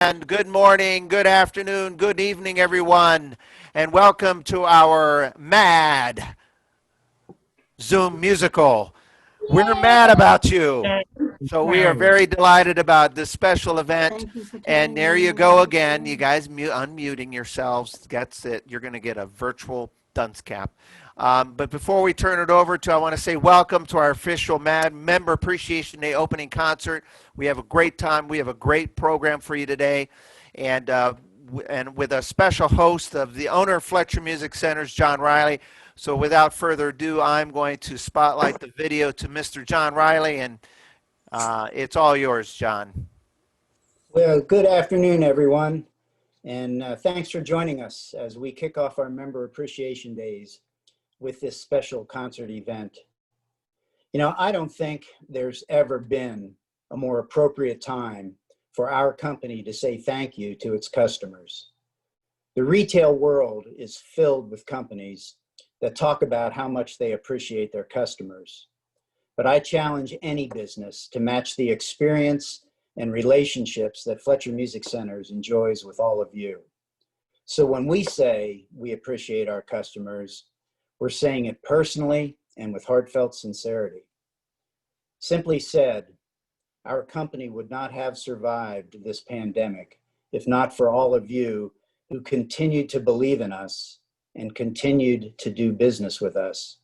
And good morning, good afternoon, good evening, everyone, and welcome to our MAD Zoom musical. We're mad about you. So we are very delighted about this special event. And there you go again. You guys unmuting yourselves. That's it. You're going to get a virtual dunce cap. But before we turn it over to, I want to say welcome to our official MAD Member Appreciation Day opening concert. We have a great time. We have a great program for you today. And with a special host of the owner of Fletcher Music Centers, John Riley. So without further ado, I'm going to spotlight the video to Mr. John Riley, and it's all yours, John. Well, good afternoon, everyone, and thanks for joining us as we kick off our Member Appreciation Days with this special concert event. You know, I don't think there's ever been a more appropriate time for our company to say thank you to its customers. The retail world is filled with companies that talk about how much they appreciate their customers. But I challenge any business to match the experience and relationships that Fletcher Music Centers enjoys with all of you. So when we say we appreciate our customers, we're saying it personally and with heartfelt sincerity. Simply said, our company would not have survived this pandemic if not for all of you who continued to believe in us and continued to do business with us.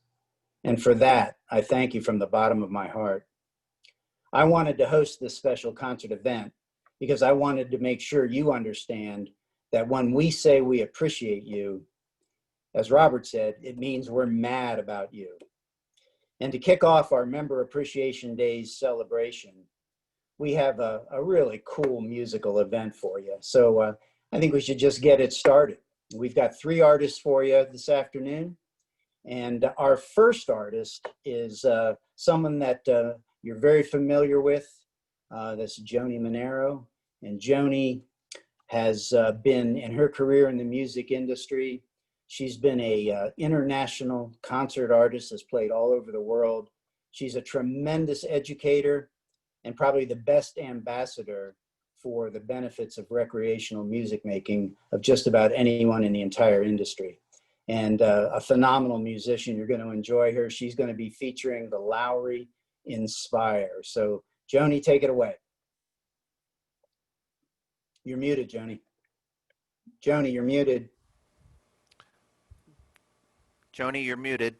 And for that, I thank you from the bottom of my heart. I wanted to host this special concert event because I wanted to make sure you understand that when we say we appreciate you, as Robert said, it means we're mad about you. And to kick off our Member Appreciation Days celebration, we have a really cool musical event for you. So I think we should just get it started. We've got 3 artists for you this afternoon. And our first artist is someone that you're very familiar with. That's Joanie Manero. And Joanie has been, in her career in the music industry, she's been a international concert artist, has played all over the world. She's a tremendous educator and probably the best ambassador for the benefits of recreational music making of just about anyone in the entire industry. And a phenomenal musician. You're going to enjoy her. She's going to be featuring the Lowry Inspire. So Joanie, take it away. You're muted, Joanie. Joanie, you're muted. Joanie, you're muted.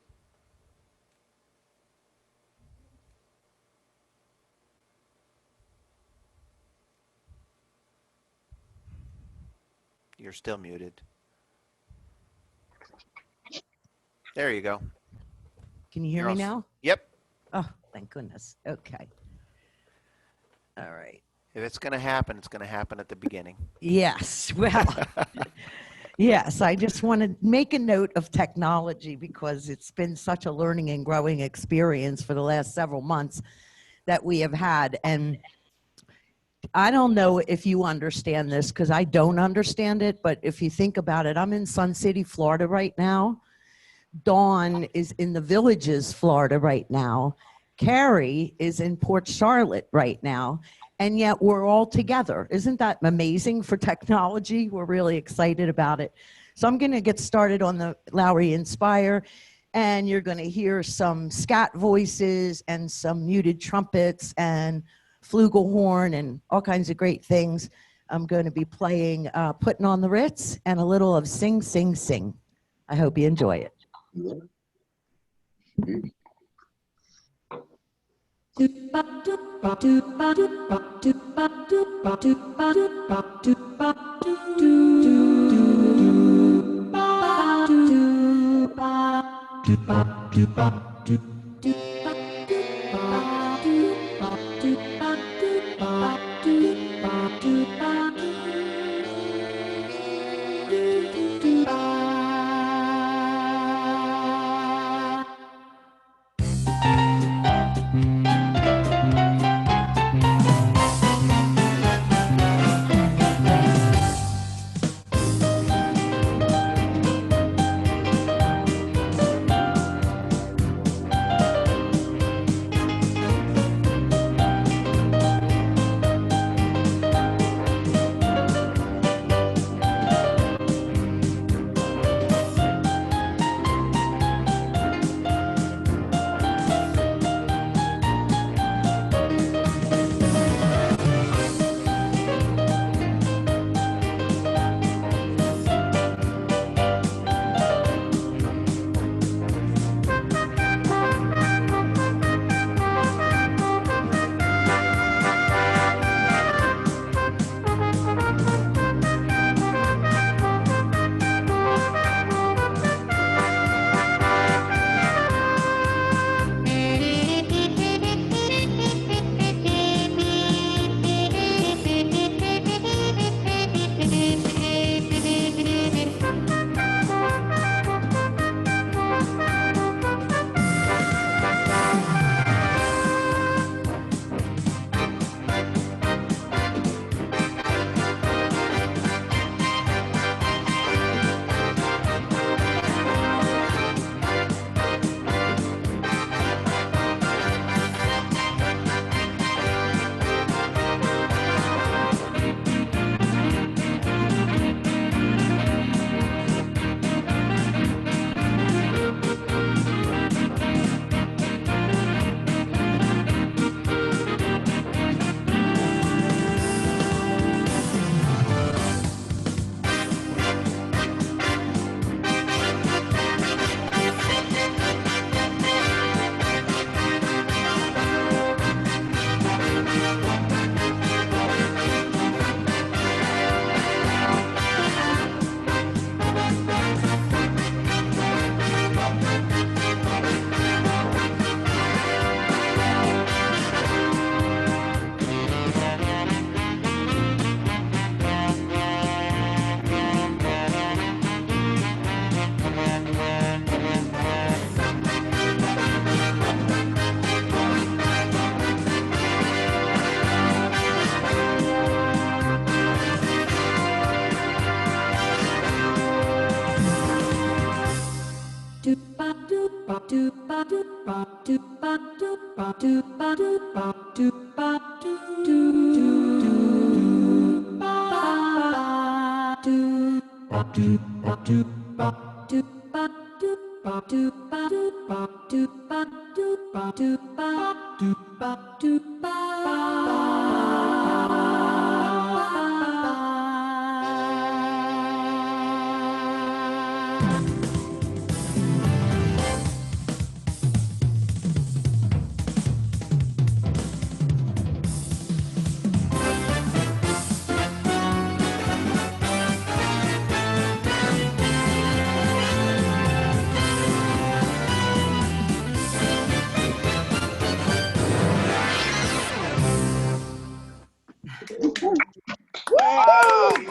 You're still muted. There you go. Can you hear me now? Yep. Oh, thank goodness. Okay. All right. If it's going to happen, it's going to happen at the beginning. Yes. Well, yes, I just want to make a note of technology because it's been such a learning and growing experience for the last several months that we have had. And I don't know if you understand this because I don't understand it, but if you think about it, I'm in Sun City, Florida right now. Daun is in the Villages, Florida right now. Cary is in Port Charlotte right now. And yet we're all together. Isn't that amazing for technology? We're really excited about it. So I'm going to get started on the Lowry Inspire. And you're going to hear some scat voices and some muted trumpets and flugelhorn and all kinds of great things. I'm going to be playing Putting on the Ritz and a little of Sing, Sing, Sing. I hope you enjoy it.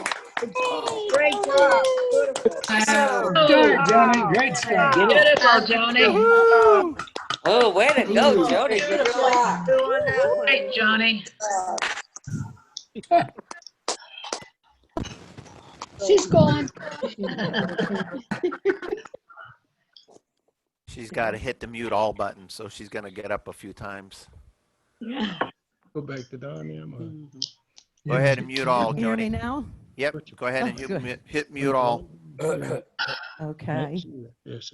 Great job. Beautiful. Good, Johnny. Great start. Beautiful, Johnny. Woohoo! Oh, way to go, Jody. Good Beautiful. job. Two on that one. Great, Johnny. She's gone. She's got to hit the mute all button, so she's going to get up a few times. Go back to Daun. Am I? Go ahead and mute all, Can you hear me Johnny. now? Yep, go ahead Oh, and good. hit mute all. Okay. Yes,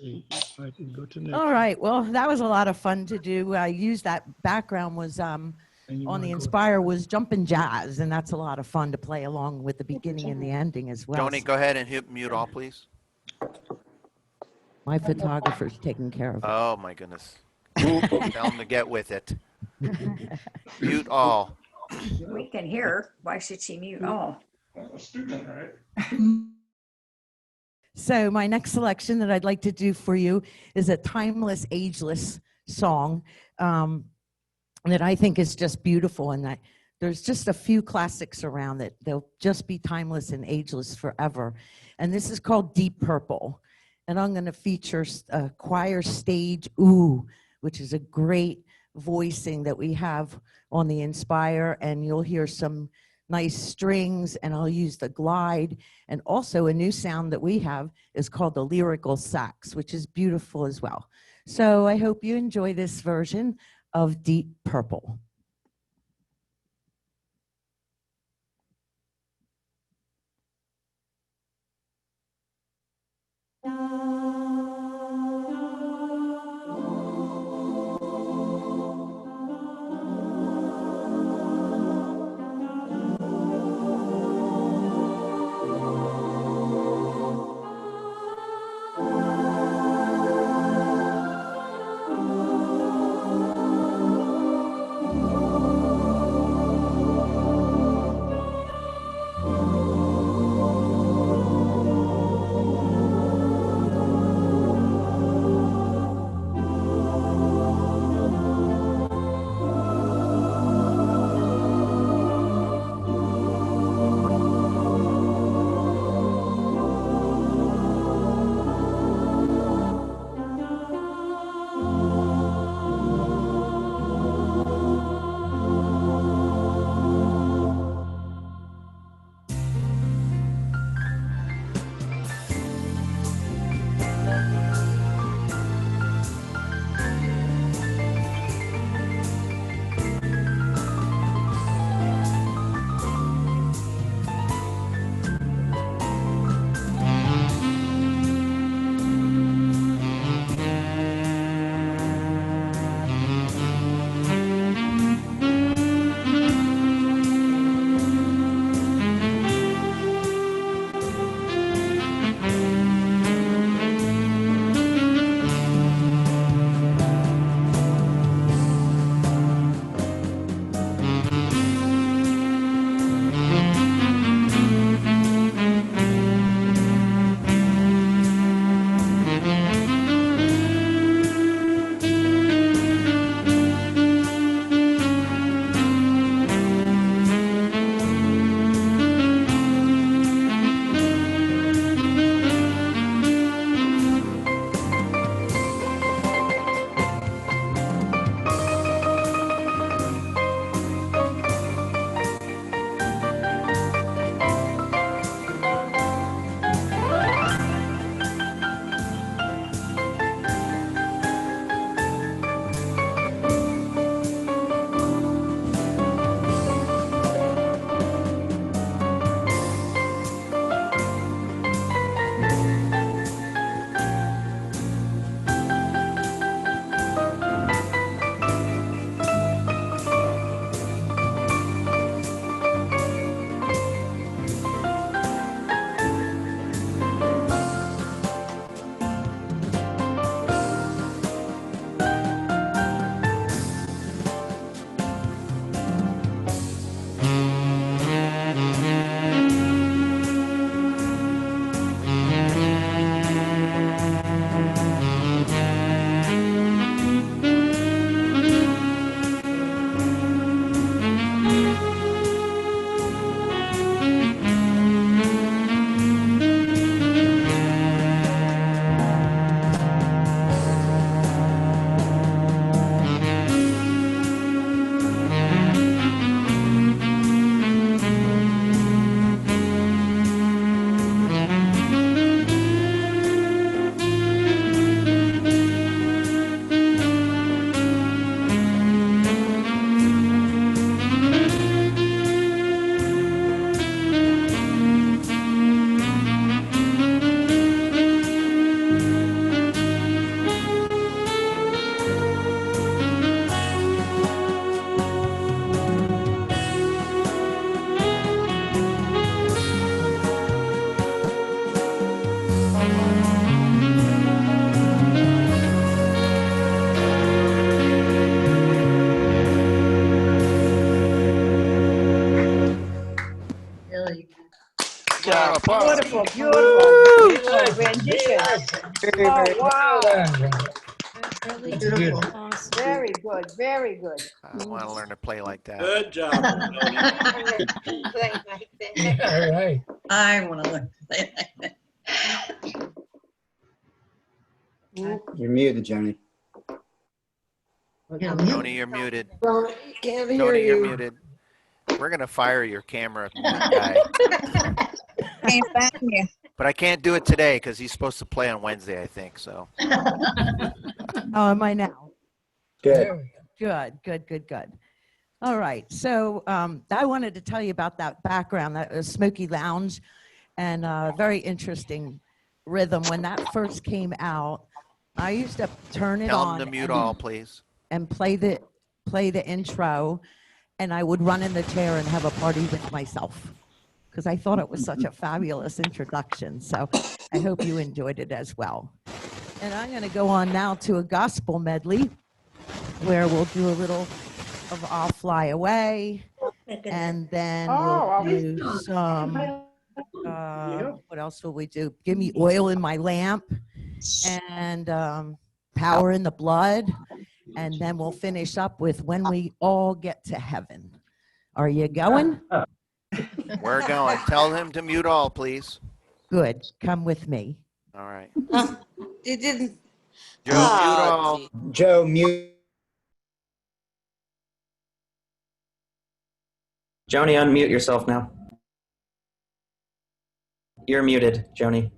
I can go to next. All right. Well, that was a lot of fun to do. I used that background was And you on wanna the go- Inspire was jumping jazz, and that's a lot of fun to play along with the beginning and the ending as well. Johnny, go ahead and hit mute all, please. My photographer's taking care of it. Oh, my goodness. Tell him to get with it. Mute all. We can hear her. Why should she mute all? So my next selection that I'd like to do for you is a timeless, ageless song that I think is just beautiful, and that there's just a few classics around that they'll just be timeless and ageless forever. And this is called Deep Purple. And I'm going to feature a choir stage ooh, which is a great voicing that we have on the Inspire, and you'll hear some nice strings, and I'll use the glide. And also a new sound that we have is called the lyrical sax, which is beautiful as well. So I hope you enjoy this version of Deep Purple. Round of applause. Beautiful, beautiful. Rendition. Very, Oh, very wow. Really beautiful. awesome. Very good, very good. I want to learn to play like that. Good job, Joanie. All right. I want to learn. You're muted, Joanie. Joanie, you're muted. Can't hear Joanie, you're you. muted. We're going to fire your camera guy. Can't find you. But I can't do it today because he's supposed to play on Wednesday, I think. So Oh, am I now? Good. There we go. Good. All right. So I wanted to tell you about that background, that Smoky Lounge, and very interesting rhythm. When that first came out, I used to turn it tell on him to mute and, all, please. and play the intro, and I would run in the chair and have a party with myself because I thought it was such a fabulous introduction. So I hope you enjoyed it as well. And I'm going to go on now to a gospel medley where we'll do a little of I'll Fly Away, and then Oh, we'll do some, what else will we do? Give Me Oil in My Lamp, and Power in the Blood, and then we'll finish up with When We All Get to Heaven. Are you going? We're going. Tell him to mute all, please. Good. Come with me. All right. You didn't. Joe, mute all. gee. Joe, mute. Joanie, unmute yourself now. You're muted, Joanie.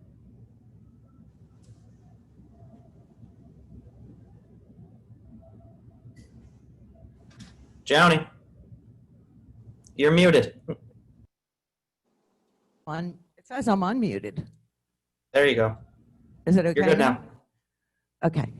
Joanie, you're muted. It says I'm unmuted. There you go. Is it okay? You're good now. Okay.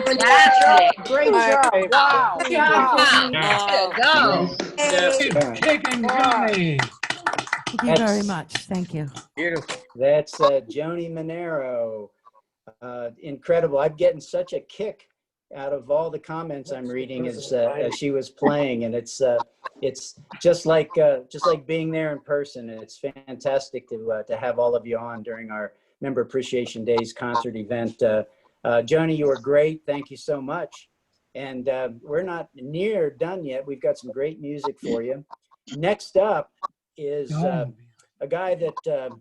Fantastic. Great job. Wow. Wow. Way to go. Kicking Boy. Johnny. Thank you very much. Thank you. That's Joanie Manero. Incredible. I'm getting such a kick out of all the comments I'm reading as she was playing, and it's just like being there in person. And it's fantastic to have all of you on during our Member Appreciation Days concert event. Joanie, you were great. Thank you so much. And we're not near done yet. We've got some great music for you. Next up is a guy that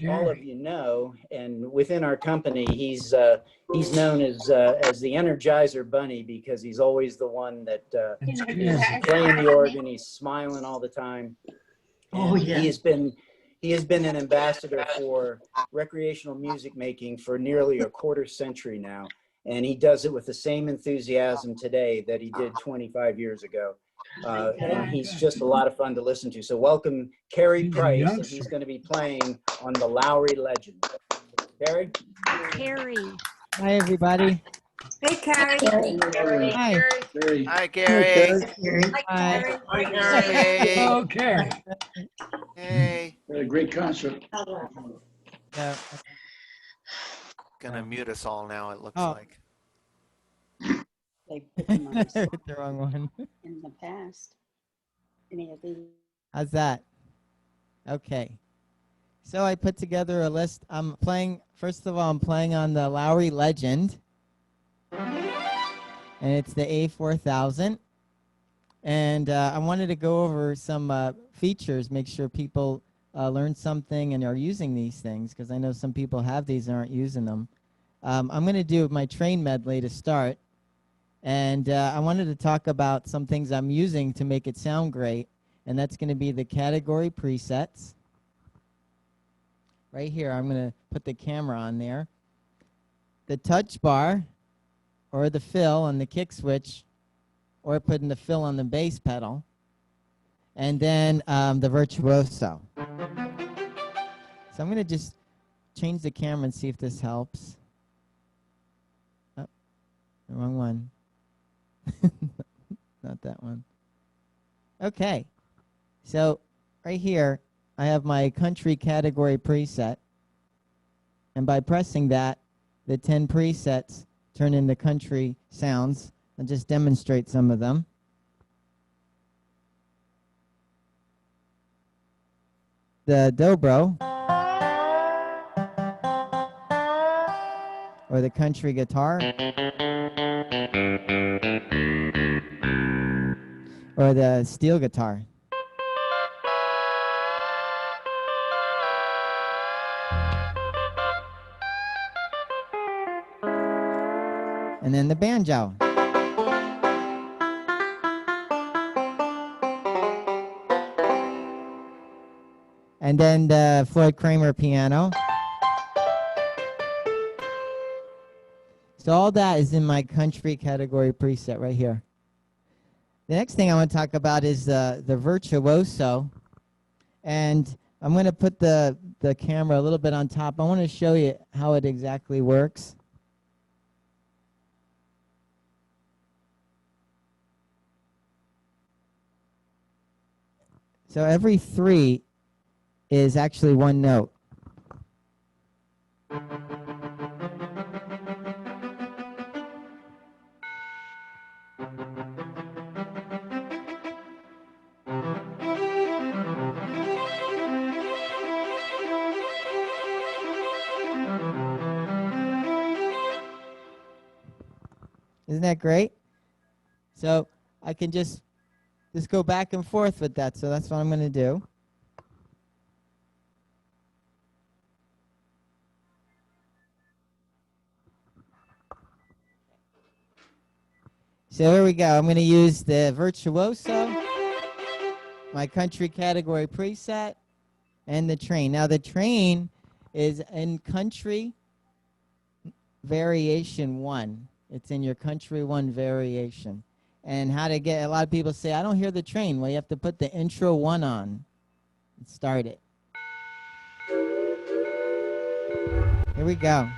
all of you know, and within our company, he's known as the Energizer Bunny because he's always the one that is playing the organ. He's smiling all the time. And he has been an ambassador for recreational music making for nearly a quarter century now, and he does it with the same enthusiasm today that he did 25 years ago. And he's just a lot of fun to listen to. So welcome Cary Price, and he's going to be playing on the Lowry Legend. Cary? Carrie. Hi, everybody. Hey, Cary. Hi. Hi, Gary. Hi. Hey. Oh, Cary. Hey. What a great concert. Yeah. Gonna mute us all now, it looks Oh. like. They put them on I hit the wrong one. in the past. Any of these? How's that? Okay. So I put together a list. I'm playing, first of all, I'm playing on the Lowry Legend. And it's the A4000. And I wanted to go over some features, make sure people learn something and are using these things, because I know some people have these and aren't using them. I'm going to do my train medley to start. And I wanted to talk about some things I'm using to make it sound great. And that's going to be the category presets. Right here, I'm going to put the camera on there. The touch bar, or the fill on the kick switch, or putting the fill on the bass pedal. And then the virtuoso. So I'm going to just change the camera and see if this helps. Oh, the wrong one. Not that one. Okay. So right here, I have my country category preset. And by pressing that, the 10 presets turn into country sounds. I'll just demonstrate some of them. The dobro, or the country guitar, or the steel guitar. And then the banjo. And then the Floyd Kramer piano. So all that is in my country category preset right here. The next thing I want to talk about is the virtuoso. And I'm going to put the camera a little bit on top. I want to show you how it exactly works. So every 3 is actually one note. Isn't that great? So I can just go back and forth with that. So that's what I'm going to do. So here we go. I'm going to use the virtuoso, my country category preset, and the train. Now the train is in country variation 1. It's in your country 1 variation. And how to get, a lot of people say, I don't hear the train. Well, you have to put the intro 1 on and start it. Here we go.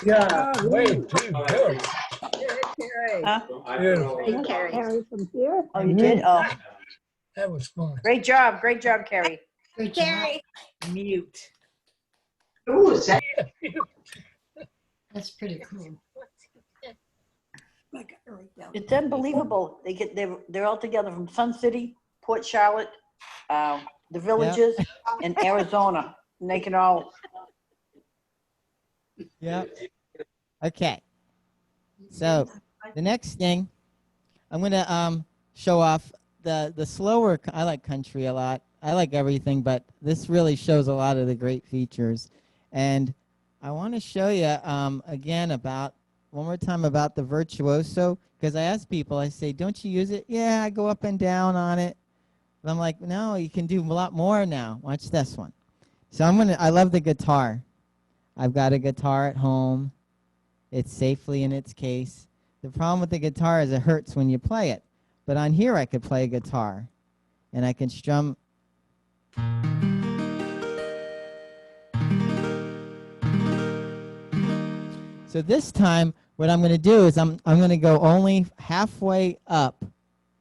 Yeah, way too good. Huh? Beautiful. Hey, Carrie. Carrie from here. Oh, you did? Oh, That was fun. great job. Great job, Carrie. Great Carrie. Mute. Ooh, is that? That's pretty cool. It's unbelievable. They're all together from Sun City, Port Charlotte, the Villages, and Arizona. And they can all. Yep. Okay. So the next thing, I'm gonna show off the slower. I like country a lot. I like everything, but this really shows a lot of the great features. And I want to show you again about one more time about the virtuoso, because I ask people, I say, don't you use it? Yeah, I go up and down on it. But I'm like, no, you can do a lot more now. Watch this one. So I love the guitar. I've got a guitar at home. It's safely in its case. The problem with the guitar is it hurts when you play it. But on here I could play a guitar and I can strum. So this time what I'm going to do is I'm going to go only halfway up,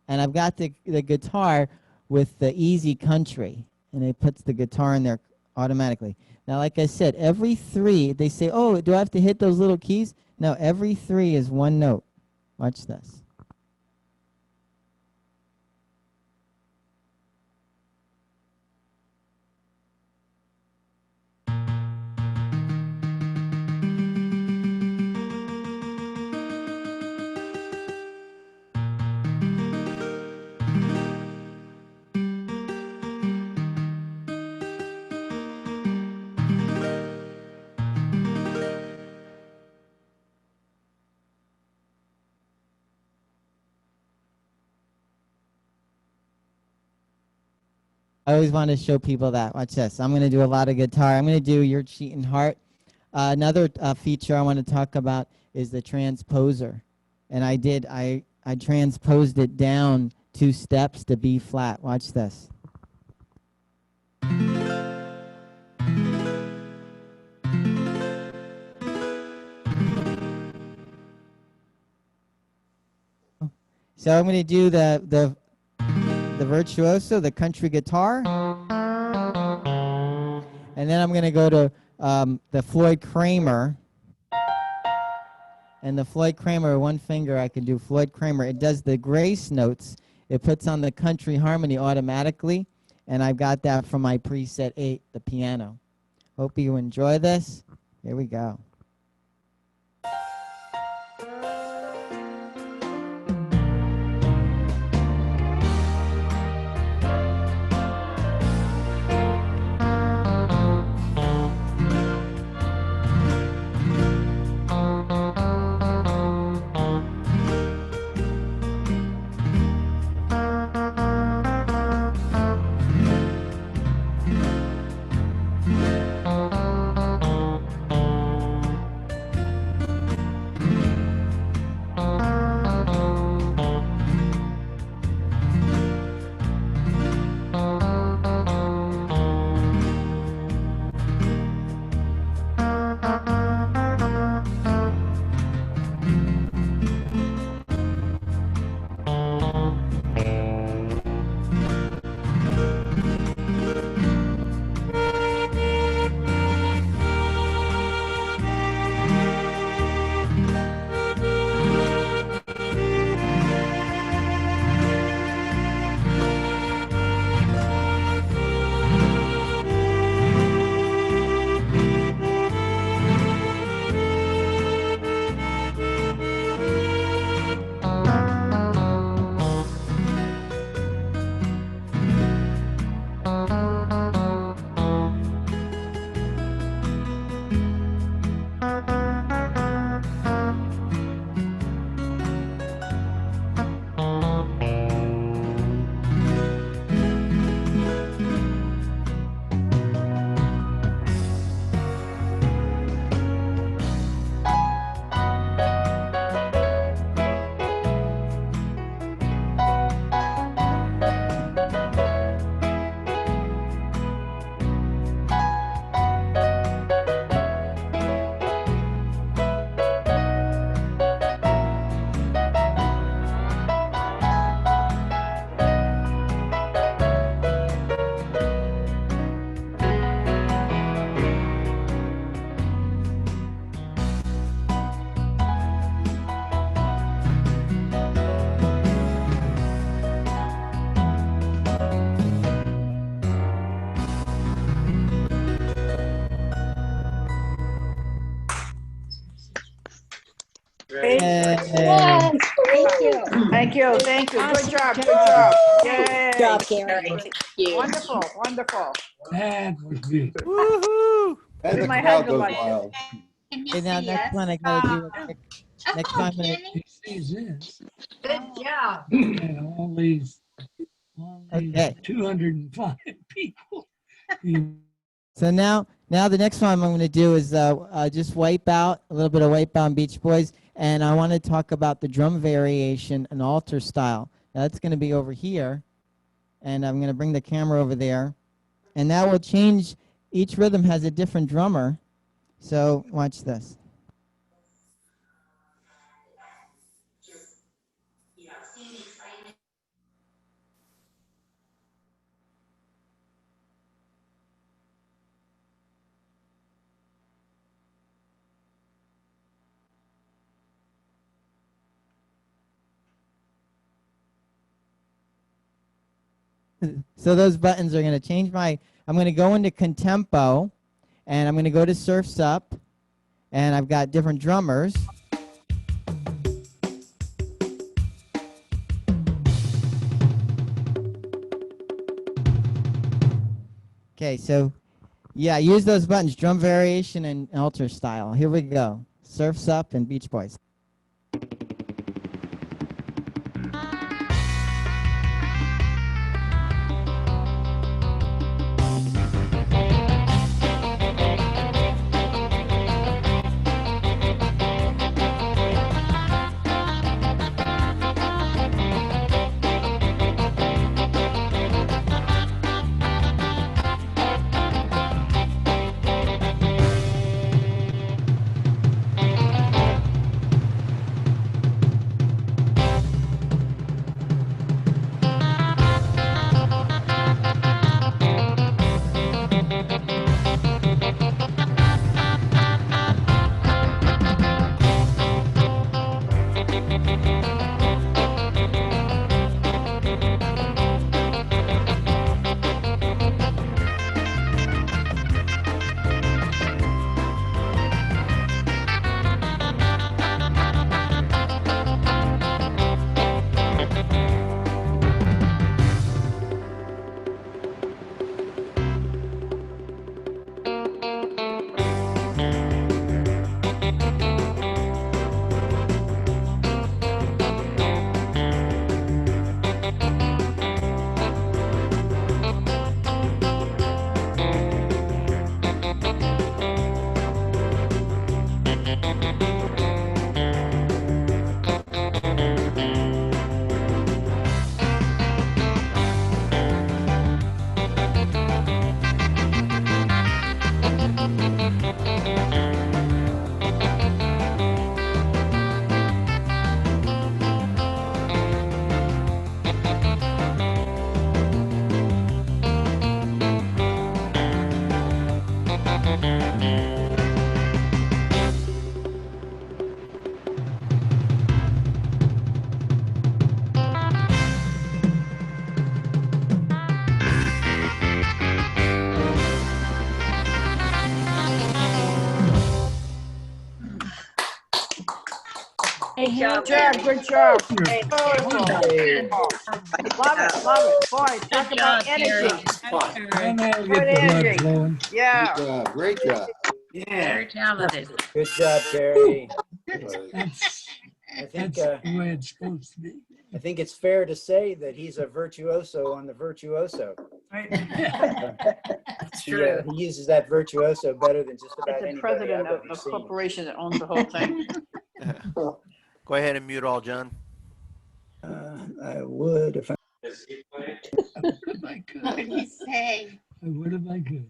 and I've got the guitar with the easy country, and it puts the guitar in there automatically. Now, like I said, every three, they say, oh, do I have to hit those little keys? No, every three is one note. Watch this. I always want to show people that. Watch this. I'm going to do a lot of guitar. I'm going to do Your Cheating Heart. Another feature I want to talk about is the transposer. And I transposed it down 2 steps to B flat. Watch this. So I'm going to do the virtuoso, the country guitar. And then I'm going to go to the Floyd Kramer. And the Floyd Kramer, one finger, I can do Floyd Kramer. It does the grace notes. It puts on the country harmony automatically. And I've got that from my preset 8, the piano. Hope you enjoy this. Here we go. Great. Yay. Thank you. Thank you, thank you. Good Awesome job, good job. job. Good Yay. job, Gary. Wonderful, wonderful. That was good. Woohoo! Where's And the my crowd husband goes like? wild. Okay, now next one I gotta do a quick, next one I'm gonna, He sees this. Good job. And all these okay. 205 people. You So now the next one I'm going to do is just wipe out a little bit of Wipe Out Beach Boys, and I want to talk about the drum variation and alter style. Now that's going to be over here, and I'm going to bring the camera over there, and that will change. Each rhythm has a different drummer, so watch this. So those buttons are going to change I'm going to go into Contempo, and I'm going to go to Surf's Up, and I've got different drummers. Okay, so yeah, use those buttons, drum variation and alter style. Here we go. Surf's Up and Beach Boys. Good job, good job. Hey. Love it. Boy, talk Good about job, Gary. energy. And that'll Good get the blood energy. flowing. Yeah. Great job. Very talented. Good job, Cary. That's, I think that's the way it's supposed to be. I think it's fair to say that he's a virtuoso on the virtuoso. That's true. He uses that virtuoso better than just about It's the anybody president I've of ever the seen. corporation that owns the whole thing. Go ahead and mute all, John. I would if I. If I could. What did he say? I would if I could.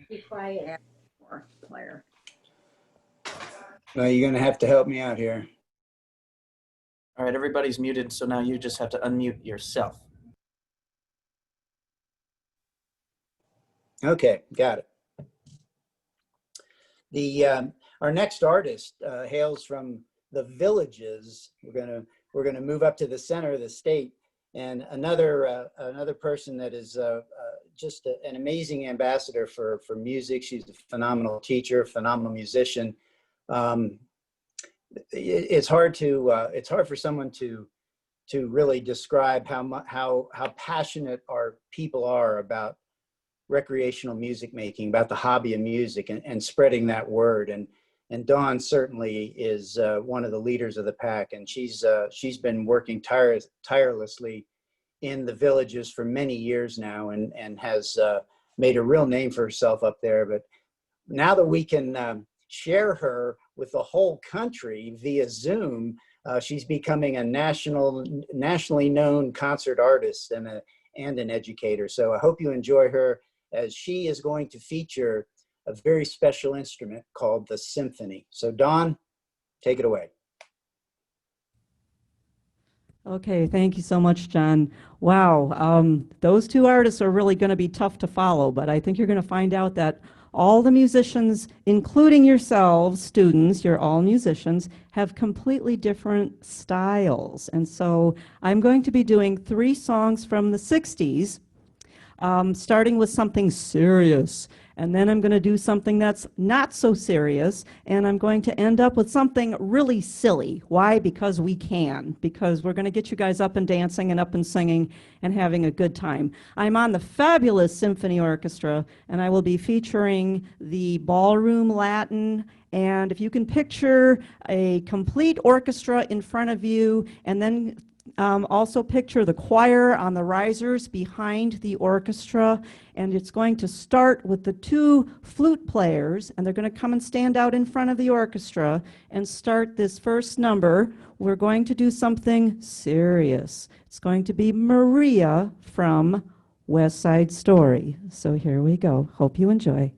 Be quiet. Player. Well, you're going to have to help me out here. All right, everybody's muted, so now you just have to unmute yourself. Okay, got it. Our next artist hails from the Villages. We're gonna move up to the center of the state, and another person that is just an amazing ambassador for music. She's a phenomenal teacher, phenomenal musician. it's hard for someone to really describe how passionate our people are about recreational music making, about the hobby of music, and spreading that word. And Dawn certainly is one of the leaders of the pack, and she's been working tirelessly in the villages for many years now, and has made a real name for herself up there. But now that we can share her with the whole country via Zoom, she's becoming a nationally known concert artist and an educator. So I hope you enjoy her, as she is going to feature a very special instrument called the symphony. So Dawn, take it away. Okay, thank you so much, John. Wow, those two artists are really going to be tough to follow, but I think you're going to find out that all the musicians, including yourselves, students, you're all musicians, have completely different styles. And so I'm going to be doing 3 songs from the 60s, starting with something serious. And then I'm going to do something that's not so serious, and I'm going to end up with something really silly. Why? Because we can. Because we're going to get you guys up and dancing and up and singing and having a good time. I'm on the fabulous symphony orchestra, and I will be featuring the ballroom Latin. And if you can picture a complete orchestra in front of you, and then also picture the choir on the risers behind the orchestra, and it's going to start with the 2 flute players, and they're going to come and stand out in front of the orchestra and start this first number. We're going to do something serious. It's going to be Maria from West Side Story. So here we go. Hope you enjoy.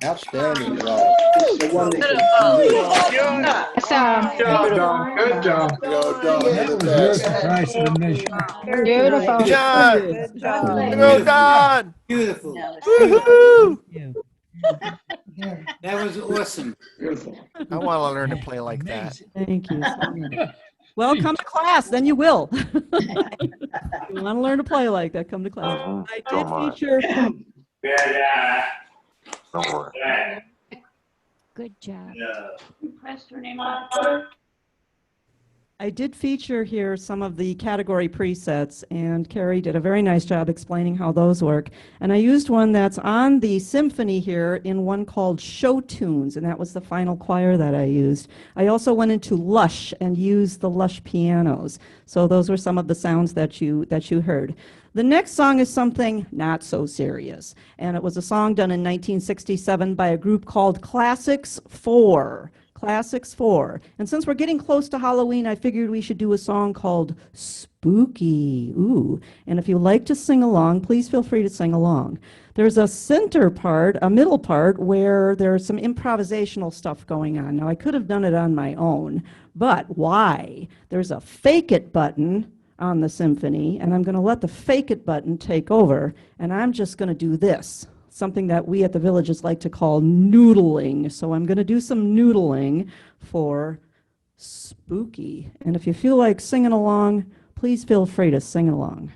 Outstanding job. The one that Good job. Good job. Yo, Daun, you're That the was your best. surprise submission. Beautiful. Good job. Good job. Way to go, Daun. Beautiful. Woohoo! Yeah. That was awesome. Beautiful. I want to learn to play like that. Thank you so much. Well, come to class, then you will. You want to learn to play like that, come to class. I did feature. Good job. Press her name on. I did feature here some of the category presets, and Cary did a very nice job explaining how those work. And I used one that's on the symphony here in one called Show Tunes, and that was the final choir that I used. I also went into Lush and used the Lush pianos. So those were some of the sounds that you heard. The next song is something not so serious, and it was a song done in 1967 by a group called Classics 4. Classics 4. And since we're getting close to Halloween, I figured we should do a song called Spooky. Ooh. And if you like to sing along, please feel free to sing along. There's a center part, a middle part, where there's some improvisational stuff going on. Now, I could have done it on my own, but why? There's a fake it button on the symphony, and I'm going to let the fake it button take over, and I'm just going to do this. Something that we at the Villages like to call noodling. So I'm going to do some noodling for Spooky. And if you feel like singing along, please feel free to sing along.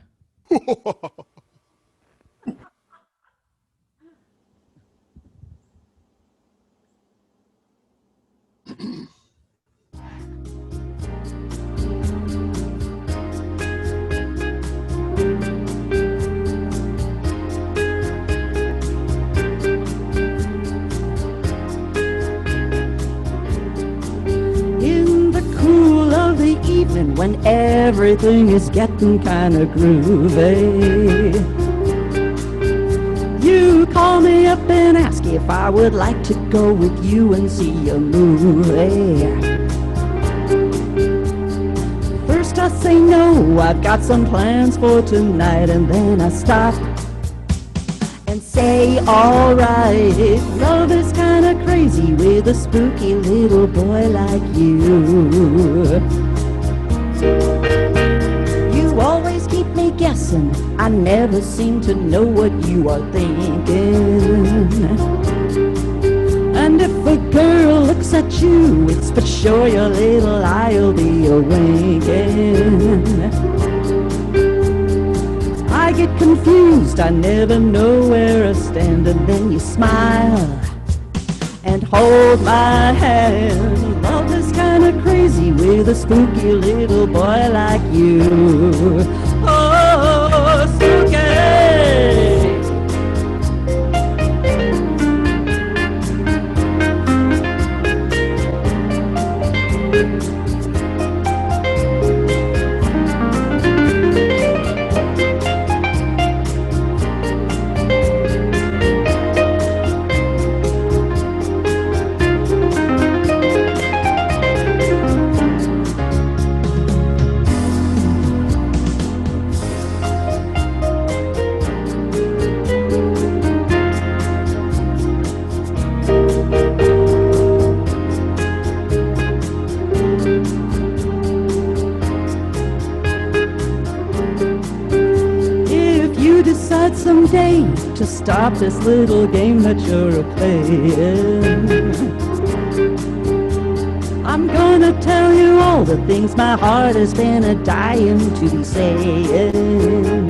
Evening when everything is getting kind of groovy, you call me up and ask if I would like to go with you and see a movie. First I say no, I've got some plans for tonight, and then I stop and say alright. Love is kind of crazy with a spooky little boy like you. You always keep me guessing, I never seem to know what you are thinking. And if a girl looks at you, it's for sure your little eye'll be a-winking. I get confused, I never know where I stand, and then you smile and hold my hand. Love is kind of crazy with a spooky little boy like you. Oh, spooky! Someday to stop this little game that you're playing, I'm gonna tell you all the things my heart has been a-dying to be saying.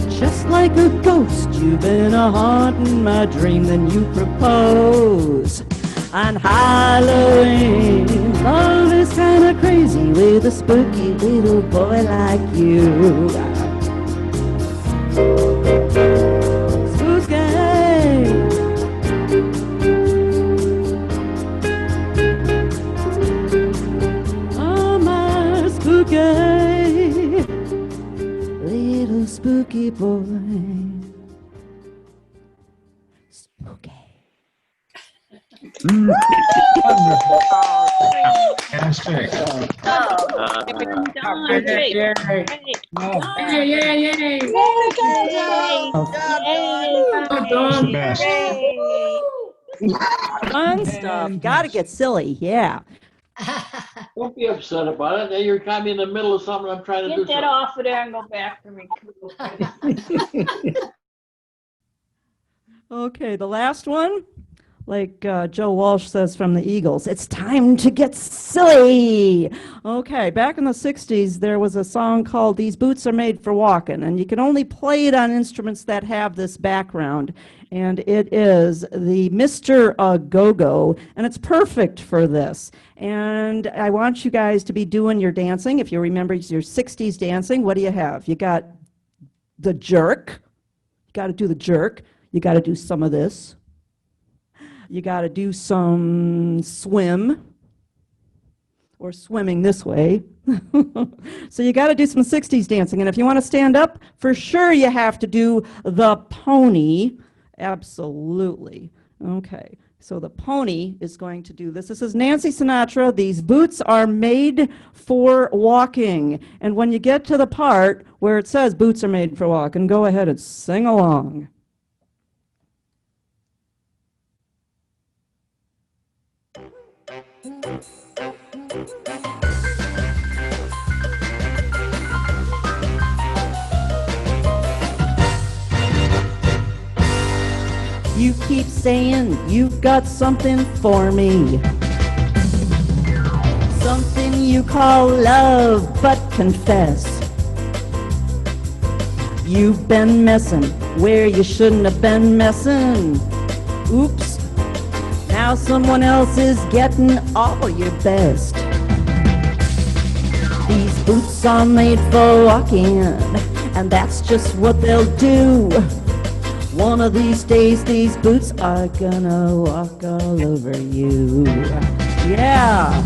Just like a ghost, you've been a-haunting my dream, then you propose on Halloween. Love is kinda crazy with a spooky little boy like you. Spooky. Oh, my spooky little spooky boy. Spooky. Fantastic. Yay, yay, yay. Good It's the best. Fun stuff. Got to get silly. Yeah. Don't be upset about it. You're kind of in the middle of something. I'm trying to do Get that something. off of there and go back to me. Okay, the last one, like Joe Walsh says from the Eagles, it's time to get silly. Okay, back in the 60s, there was a song called These Boots Are Made for Walking, and you can only play it on instruments that have this background. And it is the Mr. Go-Go, and it's perfect for this. And I want you guys to be doing your dancing. If you remember your 60s dancing, what do you have? You got the jerk. You got to do the jerk. You got to do some of this. You got to do some swim or swimming this way. So you got to do some 60s dancing. And if you want to stand up, for sure you have to do the pony. Absolutely. Okay. So the pony is going to do this. This is Nancy Sinatra. These boots are made for walking. And when you get to the part where it says boots are made for walking, go ahead and sing along. You keep saying you've got something for me, something you call love, but confess you've been messing where you shouldn't have been messing. Oops, now someone else is getting all your best. These boots are made for walking, and that's just what they'll do. One of these days, these boots are gonna walk all over you. Yeah.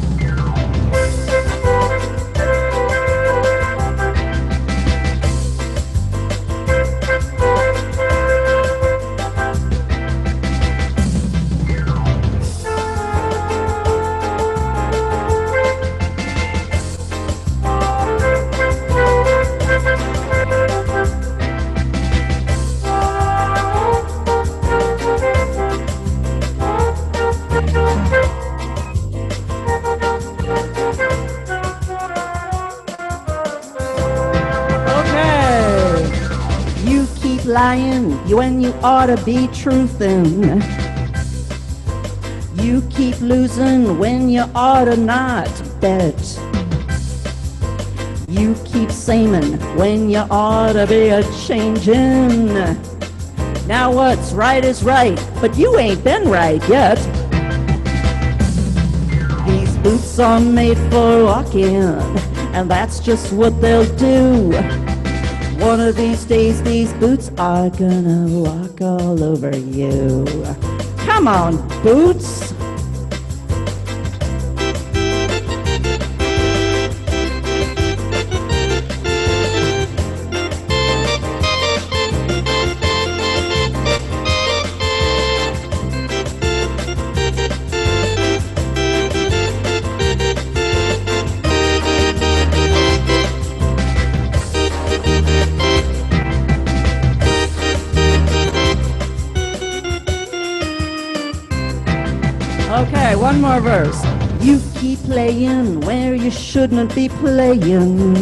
Lying when you ought to be truthin'. You keep losing when you ought to not bet. You keep saying when you ought to be a-changin'. Now what's right is right, but you ain't been right yet. These boots are made for walking, and that's just what they'll do. One of these days, these boots are gonna walk all over you. Come on, boots. Okay, one more verse. You keep playing where you shouldn't be playing.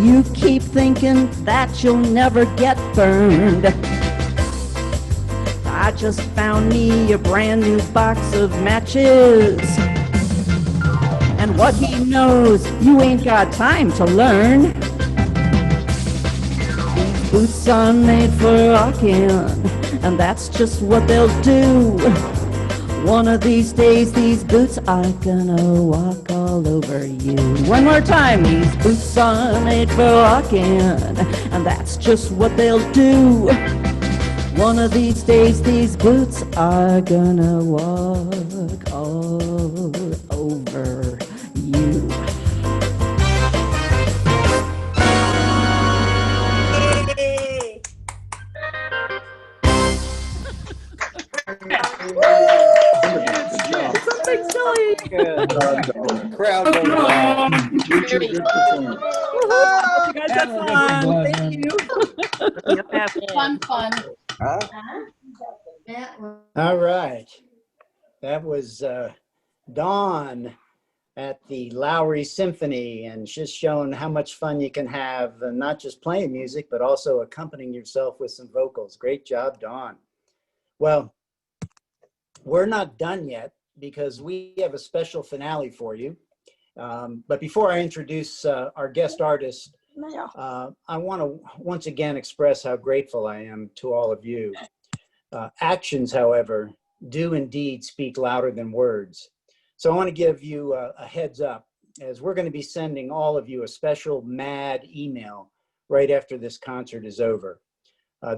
You keep thinking that you'll never get burned. I just found me a brand new box of matches. And what he knows, you ain't got time to learn. These boots are made for walking, and that's just what they'll do. One of these days, these boots are gonna walk all over you. One more time, these boots are made for walking, and that's just what they'll do. One of these days, these boots are gonna walk all over you. Something silly. Good. Crowd goes wild. You did a good performance. You guys had fun. Thank you. Fun. All right. That was Dawn at the Lowry Symphony, and just showing how much fun you can have, not just playing music, but also accompanying yourself with some vocals. Great job, Dawn. Well, we're not done yet because we have a special finale for you. But before I introduce our guest artist, I want to once again express how grateful I am to all of you. Actions, however, do indeed speak louder than words. So I want to give you a heads up, as we're going to be sending all of you a special MAD email right after this concert is over.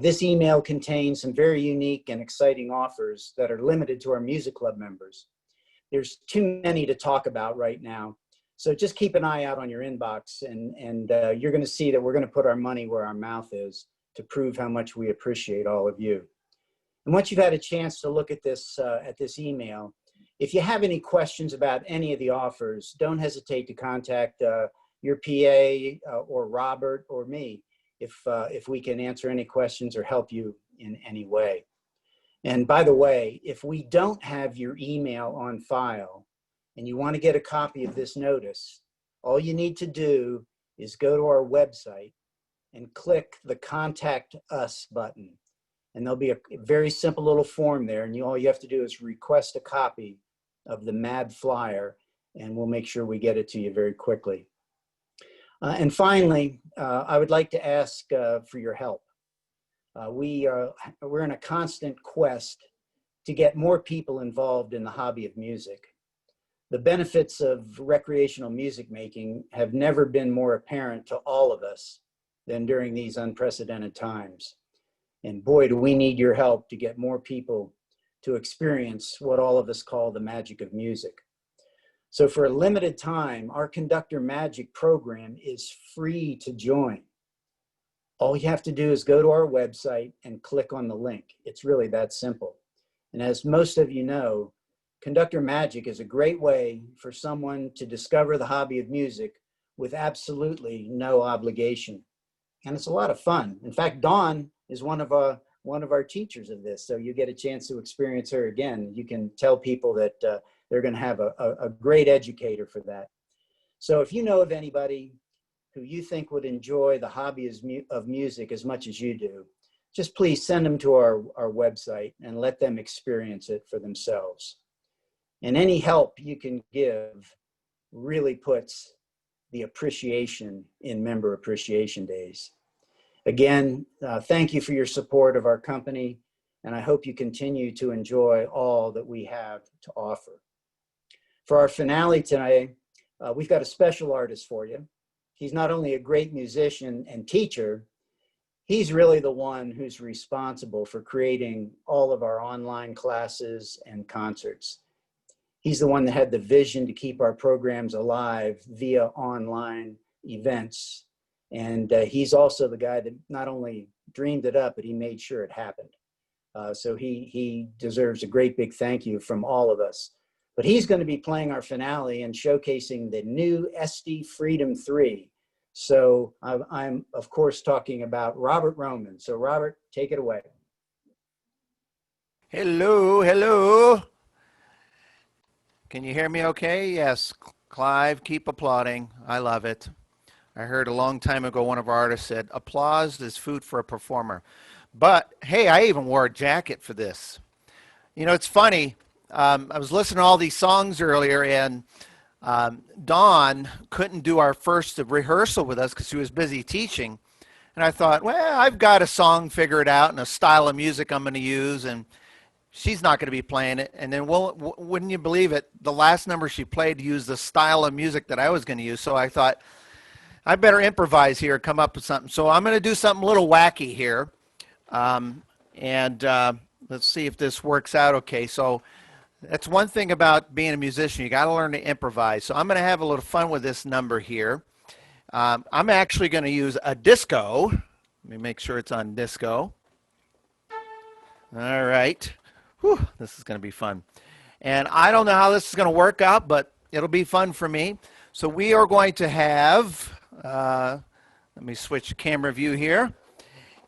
This email contains some very unique and exciting offers that are limited to our music club members. There's too many to talk about right now, so just keep an eye out on your inbox, and you're going to see that we're going to put our money where our mouth is to prove how much we appreciate all of you. And once you've had a chance to look at this email, if you have any questions about any of the offers, don't hesitate to contact your PA or Robert or me if we can answer any questions or help you in any way. And by the way, if we don't have your email on file and you want to get a copy of this notice, all you need to do is go to our website and click the Contact Us button. And there'll be a very simple little form there, and all you have to do is request a copy of the MAD flyer, and we'll make sure we get it to you very quickly. And finally, I would like to ask for your help. We're in a constant quest to get more people involved in the hobby of music. The benefits of recreational music making have never been more apparent to all of us than during these unprecedented times. And boy, do we need your help to get more people to experience what all of us call the magic of music. So for a limited time, our Conductor Magic program is free to join. All you have to do is go to our website and click on the link. It's really that simple. And as most of you know, Conductor Magic is a great way for someone to discover the hobby of music with absolutely no obligation. And it's a lot of fun. In fact, Dawn is one of our teachers of this, so you get a chance to experience her again. You can tell people that they're going to have a great educator for that. So if you know of anybody who you think would enjoy the hobby of music as much as you do, just please send them to our website and let them experience it for themselves. And any help you can give really puts the appreciation in Member Appreciation Days. Again, thank you for your support of our company, and I hope you continue to enjoy all that we have to offer. For our finale today, we've got a special artist for you. He's not only a great musician and teacher, he's really the one who's responsible for creating all of our online classes and concerts. He's the one that had the vision to keep our programs alive via online events. And he's also the guy that not only dreamed it up, but he made sure it happened. So he deserves a great big thank you from all of us. But he's going to be playing our finale and showcasing the new SD Freedom 3. So I'm of course talking about Robert Roman. So Robert, take it away. Hello, hello. Can you hear me okay? Yes, Clive, keep applauding. I love it. I heard a long time ago one of our artists said, applause is food for a performer. But hey, I even wore a jacket for this. You know, it's funny. I was listening to all these songs earlier, and Dawn couldn't do our first rehearsal with us because she was busy teaching. And I thought, well, I've got a song figured out and a style of music I'm going to use, and she's not going to be playing it. And then, wouldn't you believe it, the last number she played used the style of music that I was going to use. So I thought, I better improvise here, come up with something. So I'm going to do something a little wacky here. Let's see if this works out okay. So that's one thing about being a musician. You got to learn to improvise. So I'm going to have a little fun with this number here. I'm actually going to use a disco. Let me make sure it's on disco. All right. Whew, this is going to be fun. And I don't know how this is going to work out, but it'll be fun for me. So we are going to have, let me switch camera view here.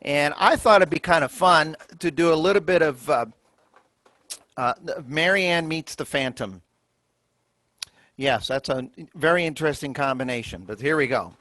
And I thought it'd be kind of fun to do a little bit of Marianne Meets the Phantom. Yes, that's a very interesting combination, but here we go.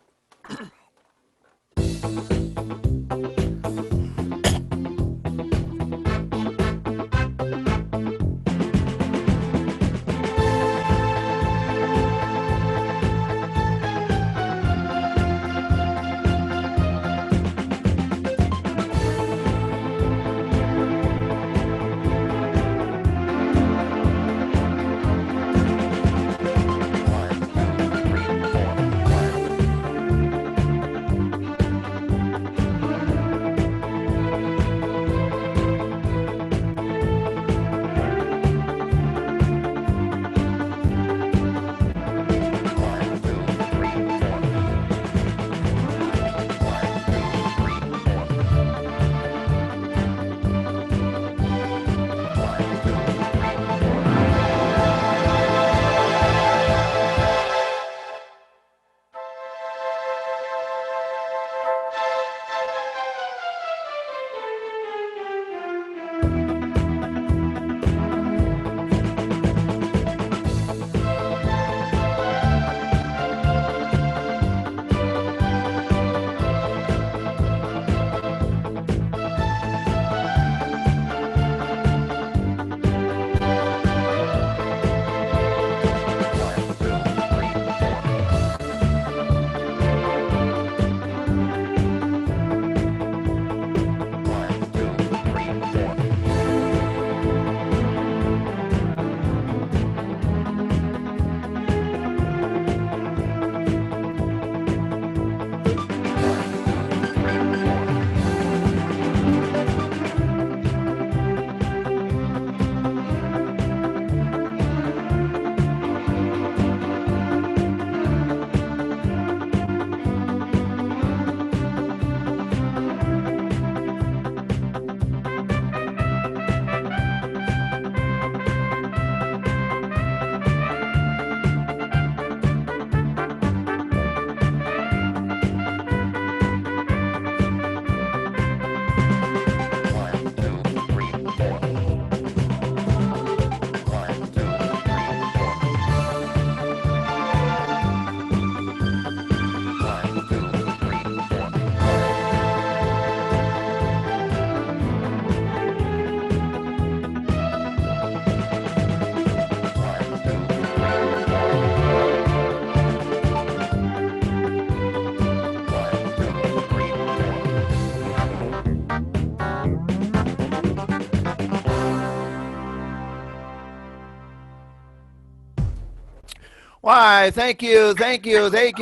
Why, thank you,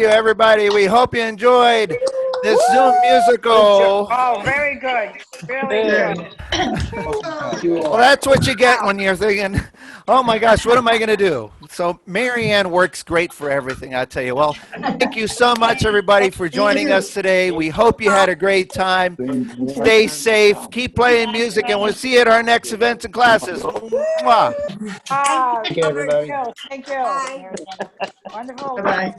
everybody. We hope you enjoyed this Zoom musical. Oh, very good. Really good. Well, that's what you get when you're thinking, oh my gosh, what am I going to do? So Marianne works great for everything, I tell you. Well, thank you so much, everybody, for joining us today. We hope you had a great time. Stay safe, keep playing music, and we'll see you at our next events and classes. Mwah. Ah, Thank you, everybody. Thank you. Wonderful. Bye-bye.